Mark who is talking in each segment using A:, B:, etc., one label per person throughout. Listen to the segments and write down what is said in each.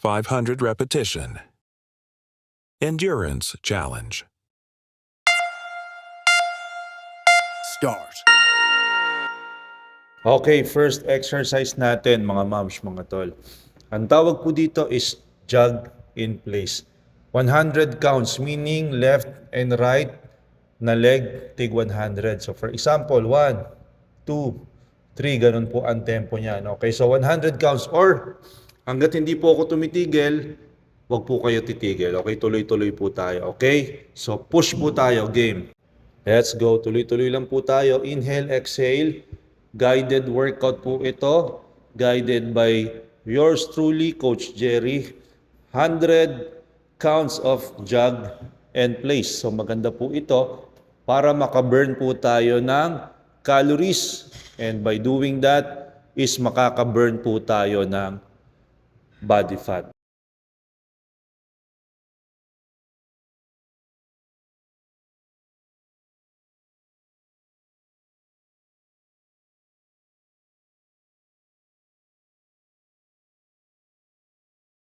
A: 500 repetition. Endurance challenge.
B: Start.
C: Okay, first exercise natin mga moms, mga tol. Ang tawag po dito is jog in place. 100 counts, meaning left and right na leg, tig 100. So for example, 1, 2, 3, ganun po ang tempo niyan. Okay, so 100 counts or hanggat hindi po ako tumitigil, wag po kayo titigil. Okay, tuloy-tuloy po tayo. Okay, so push po tayo, game. Let's go. Tuloy-tuloy lang po tayo. Inhale, exhale. Guided workout po ito. Guided by yours truly, Coach Jerry. 100 counts of jog and place. So maganda po ito para makaburn po tayo ng calories. And by doing that is makakaburn po tayo ng body fat.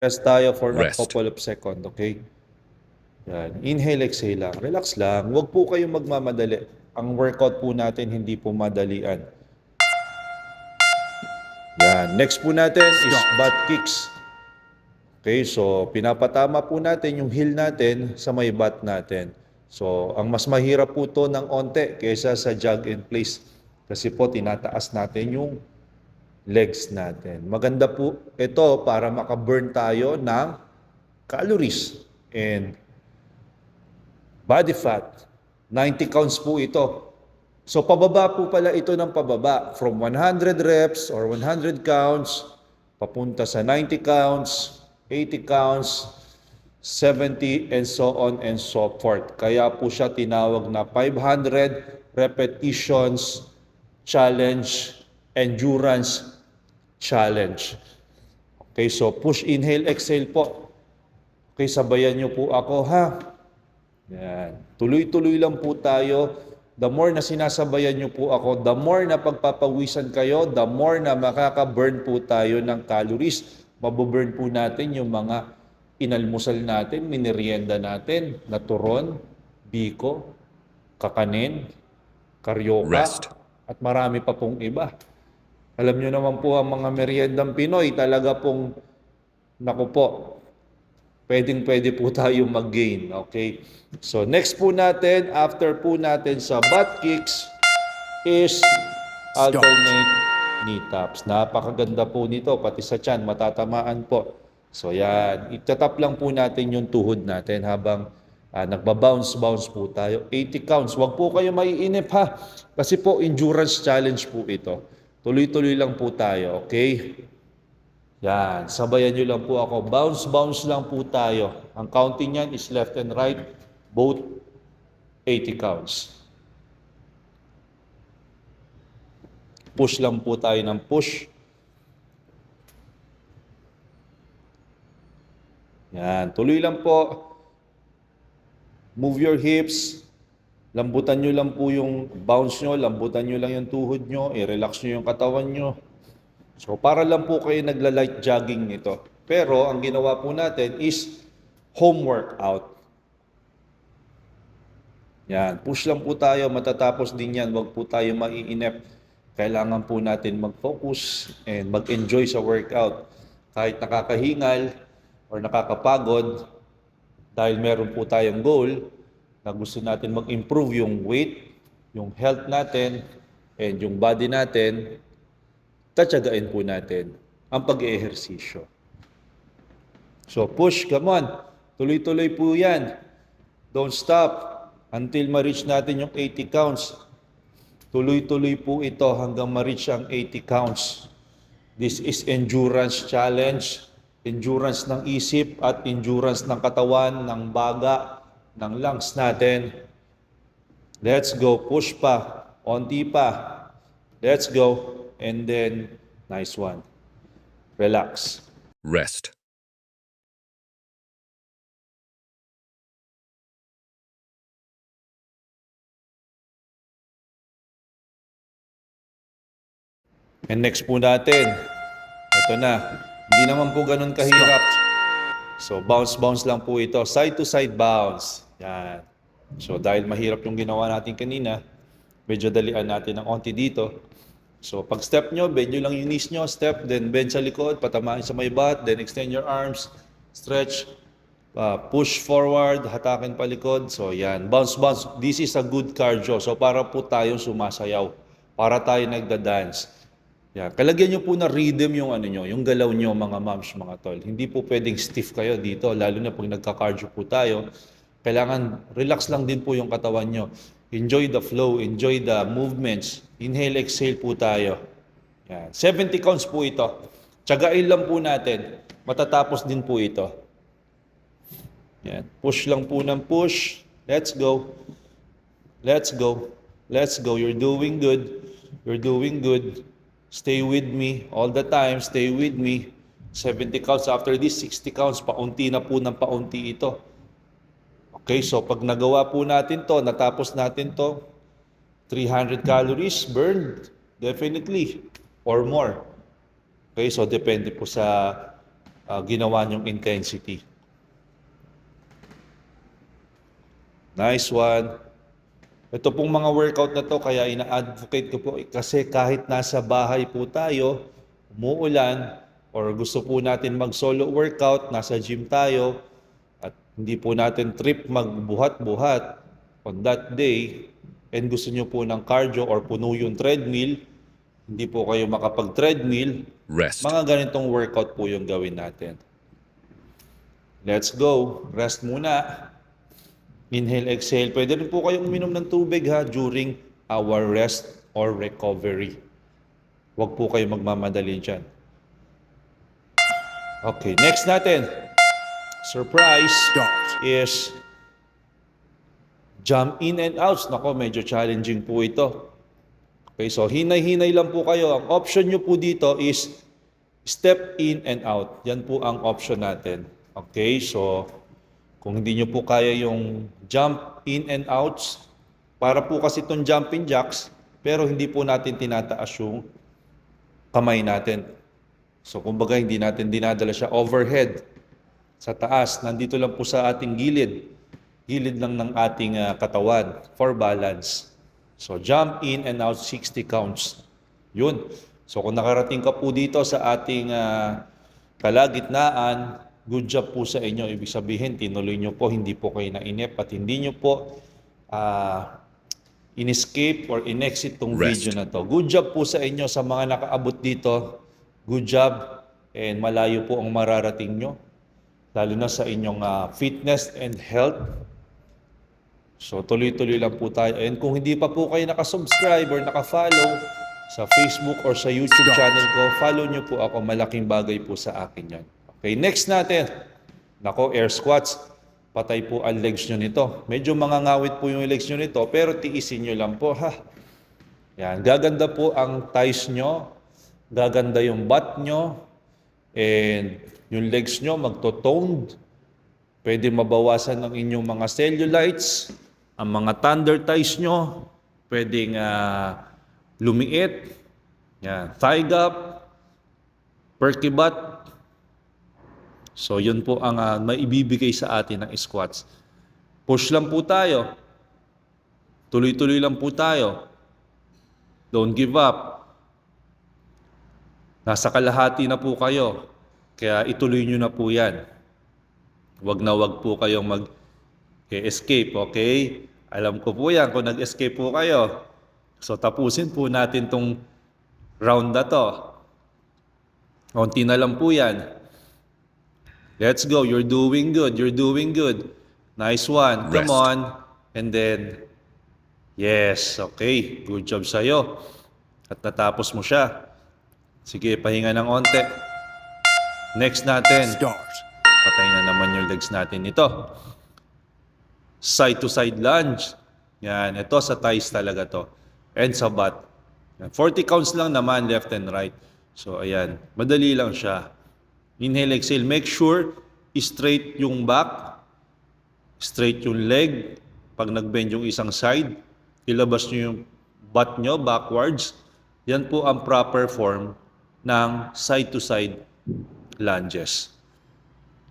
C: Rest tayo for a
A: Rest.
C: couple of seconds, okay? Yan. Inhale, exhale lang. Relax lang. Huwag po kayong magmamadali. Ang workout po natin hindi po madalian. Yan. Next po natin is butt kicks. Okay, so pinapatama po natin yung heel natin sa may butt natin. So, ang mas mahirap po to ng onte kaysa sa jog in place. Kasi po, tinataas natin yung legs natin. Maganda po ito para makaburn tayo ng calories and body fat. 90 counts po ito. So pababa po pala ito ng pababa. From 100 reps or 100 counts, papunta sa 90 counts, 80 counts, 70 and so on and so forth. Kaya po siya tinawag na 500 repetitions challenge, endurance challenge. Okay, so push, inhale, exhale po. Okay, sabayan niyo po ako ha. Yan. Tuloy-tuloy lang po tayo. The more na sinasabayan niyo po ako, the more na pagpapawisan kayo, the more na makaka-burn po tayo ng calories. Mabuburn po natin yung mga inalmusal natin, minerienda natin, na turon, biko, kakanin, karyoka,
A: Rest.
C: at marami pa pong iba. Alam niyo naman po ang mga meriendang Pinoy, talaga pong, naku po, pwedeng-pwede po tayo mag-gain. Okay? So next po natin, after po natin sa butt kicks, is alternate knee taps. Napakaganda po nito, pati sa tiyan, matatamaan po. So yan, itatap lang po natin yung tuhod natin habang nagbabounce-bounce po tayo. 80 counts. Huwag po kayo maiinip ha. Kasi po, endurance challenge po ito. Tuloy-tuloy lang po tayo, okay? Yan, sabayan nyo lang po ako. Bounce lang po tayo. Ang counting niyan is left and right, both 80 counts. Push lang po tayo ng push. Yan, tuloy lang po. Move your hips. Lambutan nyo lang po yung bounce nyo, lambutan nyo lang yung tuhod nyo, i-relax nyo yung katawan nyo. So para lang po kayo nagla-light jogging nito. Pero ang ginawa po natin is home workout. Yan, push lang po tayo, matatapos din yan, wag po tayo maiinip. Kailangan po natin mag-focus and mag-enjoy sa workout. Kahit nakakahingal or nakakapagod, dahil meron po tayong goal, na gusto natin mag-improve yung weight, yung health natin, and yung body natin, tatsagain po natin ang pag-eehersisyo. So push, come on. Tuloy-tuloy po yan. Don't stop until ma-reach natin yung 80 counts. Tuloy-tuloy po ito hanggang ma-reach ang 80 counts. This is endurance challenge. Endurance ng isip at endurance ng katawan, ng baga, ng lungs natin. Let's go. Push pa. Onti pa. Let's go. And then, nice one. Relax.
A: Rest.
C: And next po natin, ito na. Hindi naman po ganun kahirap. So bounce lang po ito. Side to side bounce. Yan. So dahil mahirap yung ginawa natin kanina, medyo dalian natin ng onti dito. So pag step nyo, bend nyo lang yung knees nyo, step, then bend sa likod, patamaan sa may butt, then extend your arms, stretch, push forward, hatakin palikod. So yan, bounce. This is a good cardio. So para po tayo sumasayaw, para tayo nagda-dance. Yan, kalagyan nyo po na rhythm yung yung galaw nyo mga moms, mga tol. Hindi po pwedeng stiff kayo dito, lalo na pag nagka-cardio po tayo. Kailangan relax lang din po yung katawan nyo. Enjoy the flow, enjoy the movements. Inhale, exhale po tayo. Yan. 70 counts po ito. Tsagain lang po natin. Matatapos din po ito. Yan. Push lang po ng push. Let's go. Let's go. Let's go. You're doing good. You're doing good. Stay with me all the time. Stay with me. 70 counts. After this, 60 counts. Paunti na po ng paunti ito. Okay, so pag nagawa po natin to, natapos natin to, 300 calories burned. Definitely. Or more. Okay, so depende po sa ginawa nyong intensity. Nice one. Ito pong mga workout na to, kaya ina-advocate ko po kasi kahit nasa bahay po tayo, umuulan, or gusto po natin mag-solo workout, nasa gym tayo, at hindi po natin trip magbuhat-buhat on that day, and gusto nyo po ng cardio or puno yung treadmill, hindi po kayo makapag-treadmill,
A: Rest.
C: mga ganitong workout po yung gawin natin. Let's go. Rest muna. Inhale, exhale. Pwede rin po kayong uminom ng tubig during our rest or recovery. Huwag po kayo magmamadali dyan. Okay, next natin. Surprise is jump in and outs. Nako, medyo challenging po ito. Okay, so hinay-hinay lang po kayo. Ang option nyo po dito is step in and out. Yan po ang option natin. Okay, so kung hindi nyo po kaya yung jump in and outs, para po kasi itong jumping jacks, pero hindi po natin tinataas yung kamay natin. So kumbaga hindi natin dinadala siya overhead sa taas. Nandito lang po sa ating gilid. Gilid lang ng ating katawan for balance. So jump in and out 60 counts. Yun. So kung nakarating ka po dito sa ating kalagitnaan, good job po sa inyo. Ibig sabihin, tinuloy nyo po, hindi po kayo nainip at hindi nyo po in-escape or in-exit tong
A: Rest.
C: video na to. Good job po sa inyo sa mga nakaabot dito. Good job and malayo po ang mararating nyo. Lalo na sa inyong fitness and health. So tuloy-tuloy lang po tayo. And kung hindi pa po kayo nakasubscribe or nakafollow sa Facebook or sa YouTube channel ko, follow nyo po ako. Malaking bagay po sa akin yan. Okay, next natin. Nako, air squats. Patay po ang legs nyo nito. Medyo mangangawit po yung legs nyo nito, pero tiisin nyo lang po, ha? Yan, gaganda po ang thighs nyo. Gaganda yung butt nyo. And yung legs nyo magto-toned. Pwede mabawasan ng inyong mga cellulites. Ang mga thunder thighs nyo, pwedeng lumiit. Yan, thigh gap, perky butt. So, yun po ang maibibigay sa atin ng squats. Push lang po tayo. Tuloy-tuloy lang po tayo. Don't give up. Nasa kalahati na po kayo. Kaya ituloy nyo na po yan. Wag po kayong mag-escape, okay? Alam ko po yan kung nag-escape po kayo. So, tapusin po natin tong round na to. Konti na lang po yan. Let's go. You're doing good. You're doing good. Nice one. Come
A: Rest.
C: on. And then, yes. Okay. Good job sa'yo. At natapos mo siya. Sige, pahinga ng onte. Next natin.
B: Start.
C: Patay na naman yung legs natin ito. Side to side lunge. Yan. Ito sa thighs talaga to. And sa butt. 40 counts lang naman left and right. So, ayan. Madali lang siya. Inhale, exhale. Make sure straight yung back, straight yung leg. Pag nag-bend yung isang side, ilabas nyo yung butt nyo backwards. Yan po ang proper form ng side-to-side lunges.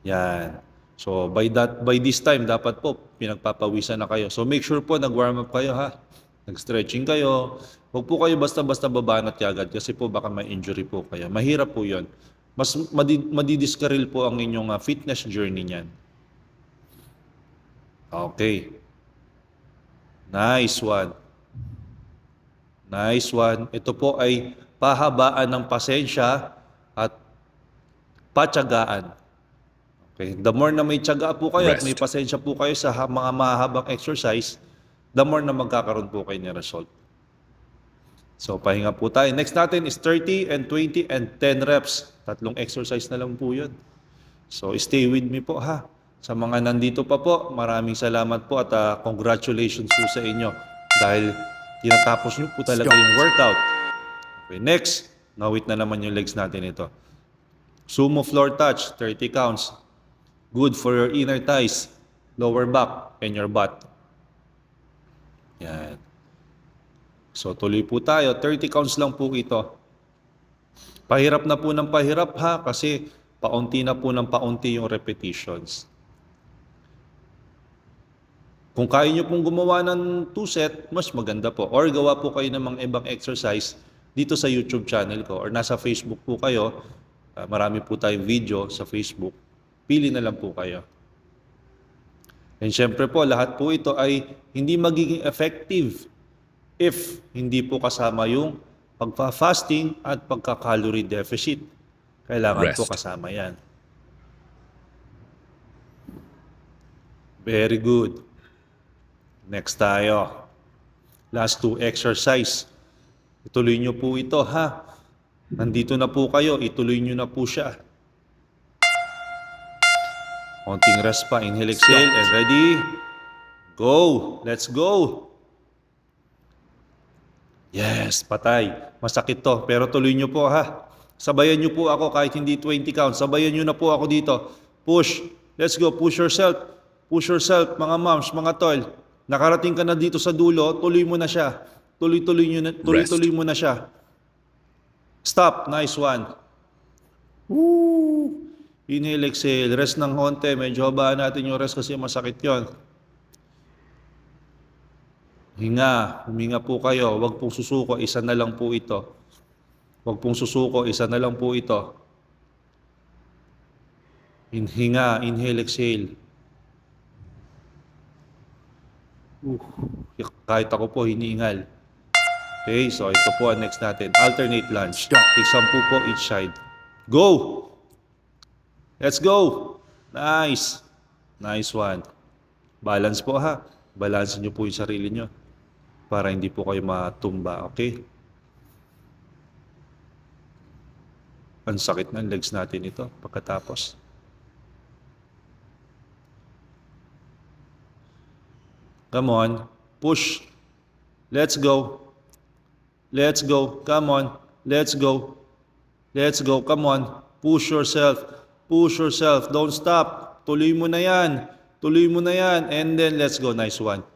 C: Yan. So by this time dapat po pinagpapawisan na kayo. So make sure po nag-warm up kayo ha. Nag-stretching kayo. Huwag po kayo basta-basta babanat agad kasi po baka may injury po kayo. Mahirap po 'yon. Mas madidiskaril po ang inyong fitness journey niyan. Okay. Nice one. Nice one. Ito po ay pahabaan ng pasensya at patyagaan. Okay. The more na may tiyaga po kayo at may
A: Rest.
C: pasensya po kayo sa mga mahabang exercise, the more na magkakaroon po kayo ng result. So, pahinga po tayo. Next natin is 30 and 20 and 10 reps. 3 exercise na lang po yun. So, stay with me po ha. Sa mga nandito pa po, maraming salamat po at congratulations po sa inyo dahil tinatapos nyo po talaga yung workout. Okay, next, nawit na naman yung legs natin ito. Sumo floor touch, 30 counts. Good for your inner thighs, lower back, and your butt. Yan. So tuloy po tayo, 30 counts lang po ito. Pahirap na po ng pahirap ha, kasi paunti na po ng paunti yung repetitions. Kung kaya nyo pong gumawa ng 2 set, mas maganda po. Or gawa po kayo ng mga ibang exercise dito sa YouTube channel ko. Or nasa Facebook po kayo, marami po tayong video sa Facebook. Pili na lang po kayo. And syempre po, lahat po ito ay hindi magiging effective if hindi po kasama yung pagpa-fasting at pagka-calorie deficit. Kailangan po
A: Rest.
C: kasama yan. Very good. Next tayo. Last 2 exercise. Ituloy nyo po ito ha. Nandito na po kayo, ituloy nyo na po siya. Konting rest pa. Inhale, exhale, and ready? Go! Let's go! Yes, patay. Masakit to, pero tuloy nyo po ha. Sabayan nyo po ako kahit hindi 20 counts. Sabayan nyo na po ako dito. Push. Let's go. Push yourself. Push yourself, mga moms, mga tol. Nakarating ka na dito sa dulo, tuloy mo na siya. Tuloy mo na siya. Stop. Nice one. Woo! Inhale, exhale. Rest ng konti. Medyo habaan natin yung rest kasi masakit yon. Hinga. Huminga po kayo. Huwag pong susuko. Isa na lang po ito. Huwag pong susuko. Isa na lang po ito. Hinga. Inhale, exhale. Kahit ako po, hinihingal. Okay, so ito po ang next natin. Alternate lunge. Take 10 po each side. Go! Let's go! Nice! Nice one. Balance po ha. Balance nyo po yung sarili nyo para hindi po kayo matumba. Okay? Ang sakit ng legs natin ito pagkatapos. Come on. Push. Let's go. Let's go. Come on. Let's go. Let's go. Come on. Push yourself. Push yourself. Don't stop. Tuloy mo na yan. Tuloy mo na yan. And then, let's go. Nice one.